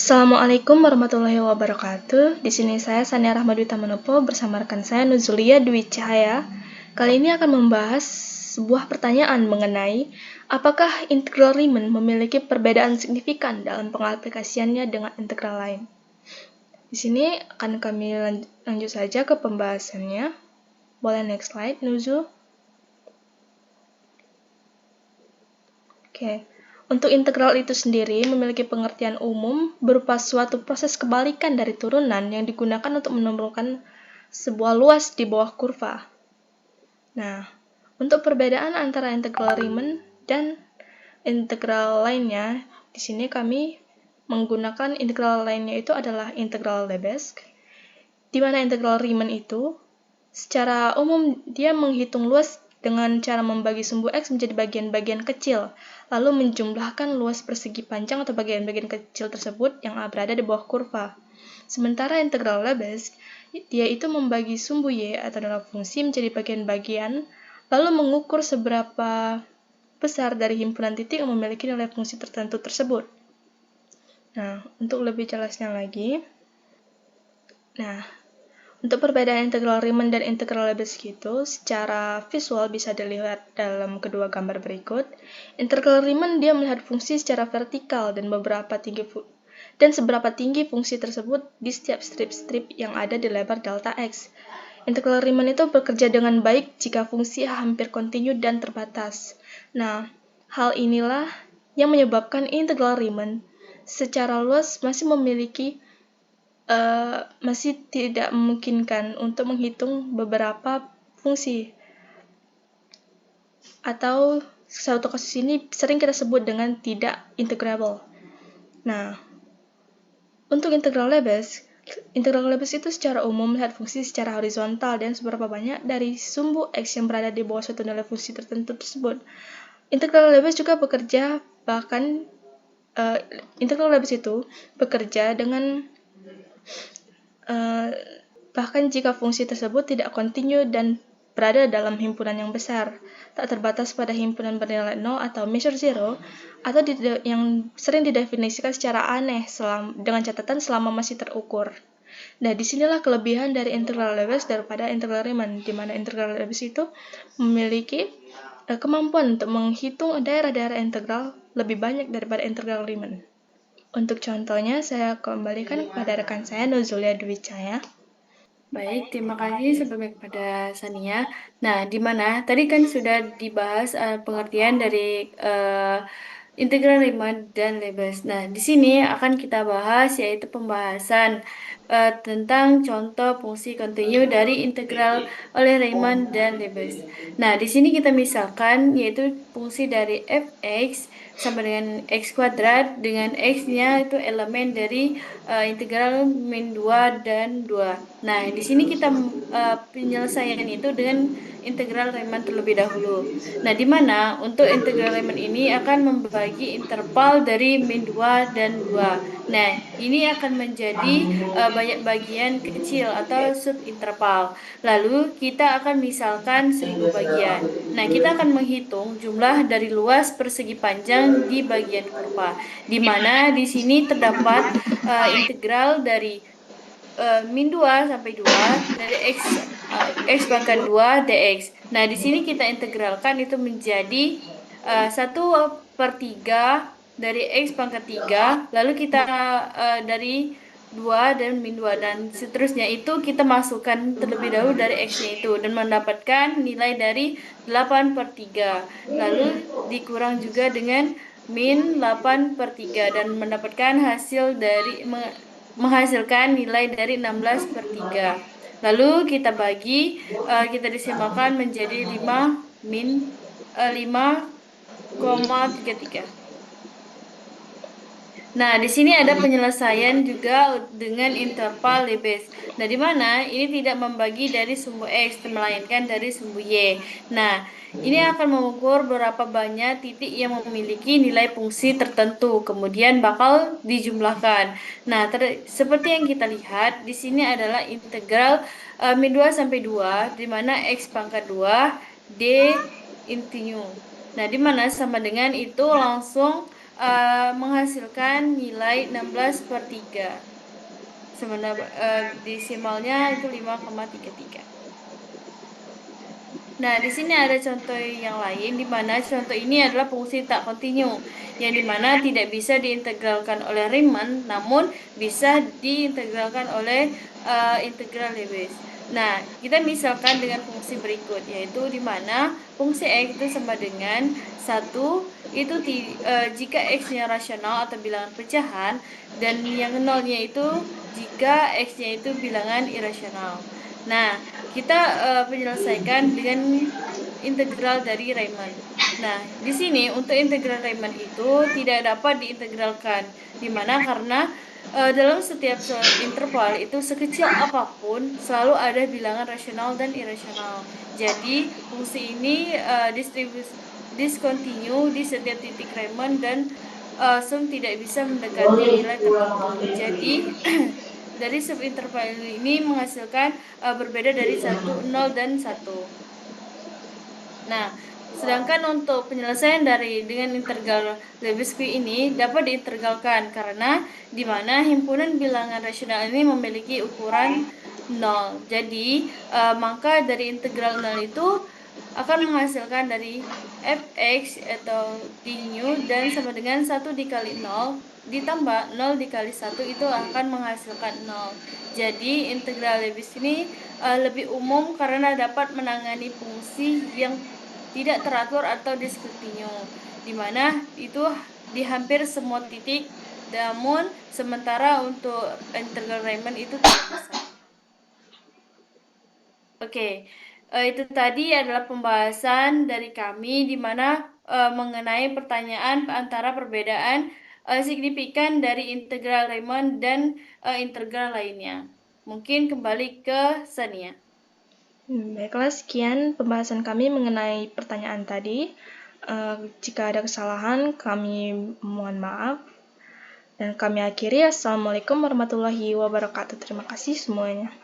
Assalamualaikum warahmatullahi wabarakatuh. Di sini saya Sania Rahmadwita Manopo bersama rekan saya Nuzulia Dwi Cahaya. Kali ini akan membahas sebuah pertanyaan mengenai apakah integral Riemann memiliki perbedaan signifikan dalam pengaplikasiannya dengan integral lain. Di sini akan kami lanjut saja ke pembahasannya. Boleh next slide, Nuzu. Oke. Untuk integral itu sendiri memiliki pengertian umum berupa suatu proses kebalikan dari turunan yang digunakan untuk menurunkan sebuah luas di bawah kurva. Nah, untuk perbedaan antara integral Riemann dan integral lainnya, di sini kami menggunakan integral lainnya itu adalah integral Lebesgue, di mana integral Riemann itu secara umum dia menghitung luas dengan cara membagi sumbu X menjadi bagian-bagian kecil, lalu menjumlahkan luas persegi panjang atau bagian-bagian kecil tersebut yang berada di bawah kurva. Sementara integral Lebesgue, dia itu membagi sumbu Y atau dalam fungsi menjadi bagian-bagian, lalu mengukur seberapa besar dari himpunan titik yang memiliki nilai fungsi tertentu tersebut. Nah, untuk lebih jelasnya lagi, untuk perbedaan integral Riemann dan integral Lebesgue itu secara visual bisa dilihat dalam kedua gambar berikut. Integral Riemann dia melihat fungsi secara vertikal dan seberapa tinggi fungsi tersebut di setiap strip-strip yang ada di lebar delta X. Integral Riemann itu bekerja dengan baik jika fungsi hampir kontinu dan terbatas. Nah, hal inilah yang menyebabkan integral Riemann secara luas masih tidak memungkinkan untuk menghitung beberapa fungsi. Atau suatu kasus ini sering kita sebut dengan tidak integrable. Nah, untuk integral Lebesgue itu secara umum melihat fungsi secara horizontal dan seberapa banyak dari sumbu X yang berada di bawah suatu nilai fungsi tertentu tersebut. Integral Lebesgue juga bekerja integral Lebesgue itu bekerja dengan bahkan jika fungsi tersebut tidak kontinu dan berada dalam himpunan yang besar, tak terbatas pada himpunan bernilai 0 atau measure zero, atau yang sering didefinisikan secara aneh dengan catatan selama masih terukur. Nah, disinilah kelebihan dari integral Lebesgue daripada integral Riemann, di mana integral Lebesgue itu memiliki kemampuan untuk menghitung daerah-daerah integral lebih banyak daripada integral Riemann. Untuk contohnya, saya kembalikan kepada rekan saya, Nuzulia Dwi Cahaya. Baik, terima kasih sebelumnya kepada Sania. Nah, di mana tadi kan sudah dibahas pengertian dari integral Riemann dan Lebesgue. Nah, di sini akan kita bahas yaitu pembahasan tentang contoh fungsi kontinu dari integral oleh Riemann dan Lebesgue. Nah, di sini kita misalkan yaitu fungsi dari fx sama dengan x kuadrat dengan x-nya itu elemen dari integral min 2 dan 2. Nah, di sini kita penyelesaian itu dengan integral Riemann terlebih dahulu. Nah, di mana untuk integral Riemann ini akan membagi interval dari min 2 dan 2. Nah, ini akan menjadi banyak bagian kecil atau subinterval. Lalu kita akan misalkan 1000 bagian. Nah, kita akan menghitung jumlah dari luas persegi panjang di bagian kurva, di mana di sini terdapat integral dari min 2 sampai 2 dari x pangkat 2 dx. Nah, di sini kita integralkan itu menjadi 1/3 dari x pangkat 3, lalu kita dari 2 dan min 2 dan seterusnya itu kita masukkan terlebih dahulu dari x-nya itu dan mendapatkan nilai dari 8/3. Lalu dikurang juga dengan min 8/3 dan mendapatkan menghasilkan nilai dari 16/3. Lalu kita bagi, kita disimalkan menjadi 5,33. Nah, di sini ada penyelesaian juga dengan interval Lebesgue. Nah, di mana ini tidak membagi dari sumbu X, melainkan dari sumbu Y. Nah, ini akan mengukur berapa banyak titik yang memiliki nilai fungsi tertentu, kemudian bakal dijumlahkan. Nah, seperti yang kita lihat, di sini adalah integral min 2 sampai 2, di mana X pangkat 2, D intinu. Nah, di mana sama dengan itu langsung menghasilkan nilai 16/3. Sebenarnya desimalnya itu 5,33. Nah, di sini ada contoh yang lain, di mana contoh ini adalah fungsi tak kontinu, yang dimana tidak bisa diintegralkan oleh Riemann, namun bisa diintegralkan oleh integral Lewis. Nah, kita misalkan dengan fungsi berikut, yaitu di mana fungsi X itu sama dengan 1, itu jika X-nya rasional atau bilangan pecahan, dan yang nolnya itu jika X-nya itu bilangan irasional. Nah, kita menyelesaikan dengan integral dari Riemann. Nah, di sini untuk integral Riemann itu tidak dapat diintegralkan. Di mana karena dalam setiap interval itu sekecil apapun selalu ada bilangan rasional dan irasional. Jadi, fungsi ini discontinue di setiap titik Riemann dan sum tidak bisa mendekati nilai tertentu. Jadi, dari subinterval ini menghasilkan berbeda dari 1, 0, dan 1. Nah, sedangkan untuk penyelesaian dengan integral Lebesgue ini dapat diintegralkan karena di mana himpunan bilangan rasional ini memiliki ukuran 0. Jadi, maka dari integral 0 itu akan menghasilkan dari fx atau dnu dan sama dengan 1 dikali 0 ditambah 0 dikali 1 itu akan menghasilkan 0. Jadi integral Lebesgue ini lebih umum karena dapat menangani fungsi yang tidak teratur atau discontinue, di mana itu di hampir semua titik, namun sementara untuk integral Riemann itu tidak bisa. Oke, itu tadi adalah pembahasan dari kami di mana mengenai pertanyaan antara perbedaan signifikan dari integral Riemann dan integral lainnya. Mungkin kembali ke Sania. Baiklah, sekian pembahasan kami mengenai pertanyaan tadi. Jika ada kesalahan, kami mohon maaf. Dan kami akhiri. Assalamualaikum warahmatullahi wabarakatuh. Terima kasih semuanya.